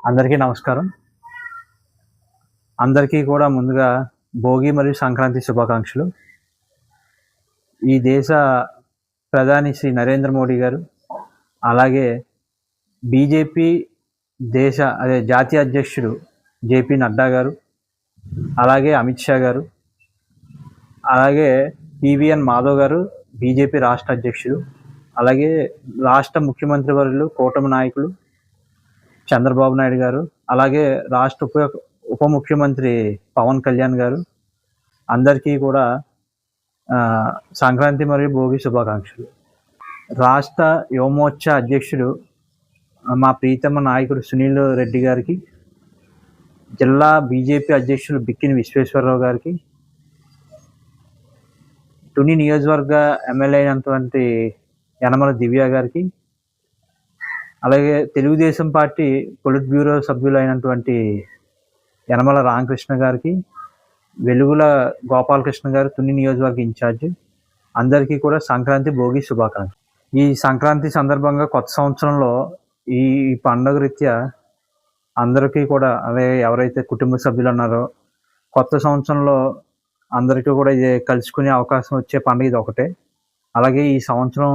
అందరికీ నమస్కారం. అందరికీ కూడా ముందుగా భోగి మరియు సంక్రాంతి శుభాకాంక్షలు. ఈ దేశ ప్రధాని శ్రీ నరేంద్ర మోడీ గారు, అలాగే బీజేపీ జాతీయ అధ్యక్షుడు జేపీ నడ్డా గారు, అలాగే అమిత్ షా గారు, అలాగే పివిఎన్ మాధవ్ గారు బీజేపీ రాష్ట్ర అధ్యక్షుడు, అలాగే రాష్ట్ర ముఖ్యమంత్రి వర్యులు కూటమి నాయకులు చంద్రబాబు నాయుడు గారు, అలాగే రాష్ట్ర ఉప ముఖ్యమంత్రి పవన్ కళ్యాణ్ గారు, అందరికీ కూడా సంక్రాంతి మరియు భోగి శుభాకాంక్షలు. రాష్ట్ర యువమోర్చా అధ్యక్షుడు మా ప్రీతమ నాయకుడు సునీల్ రెడ్డి గారికి, జిల్లా బీజేపీ అధ్యక్షులు బిక్కిని విశ్వేశ్వరరావు గారికి, తుని నియోజకవర్గ ఎమ్మెల్యే అయినటువంటి యనమల దివ్య గారికి, అలాగే తెలుగుదేశం పార్టీ పొలిట్ బ్యూరో సభ్యులైనటువంటి యనమల రామకృష్ణ గారికి, వెలుగుల గోపాలకృష్ణ గారు తుని నియోజకవర్గ ఇన్ఛార్జ్, అందరికీ కూడా సంక్రాంతి భోగి శుభాకాంక్షలు. ఈ సంక్రాంతి సందర్భంగా కొత్త సంవత్సరంలో ఈ పండుగ రీత్యా అందరికీ కూడా, అలాగే ఎవరైతే కుటుంబ సభ్యులు ఉన్నారో కొత్త సంవత్సరంలో అందరికీ కూడా ఇది కలుసుకునే అవకాశం వచ్చే పండుగ ఇది ఒకటే. అలాగే ఈ సంవత్సరం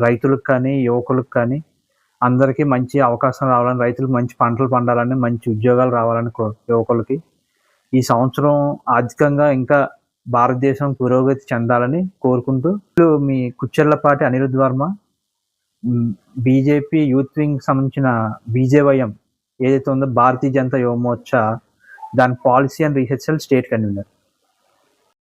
రైతులకు కానీ యువకులకు కానీ అందరికీ మంచి అవకాశం రావాలని, రైతులకు మంచి పంటలు పండాలని, మంచి ఉద్యోగాలు రావాలని యువకులకి ఈ సంవత్సరం ఆర్థికంగా ఇంకా భారతదేశం పురోగతి చెందాలని కోరుకుంటూ మీ Kuchcherlapati Anirudh Varma, BJP youth wing సంబంధించిన బీజేవైఎం ఏదైతే ఉందో భారతీయ జనతా యువ మోర్చా, దాని policy and research state convener.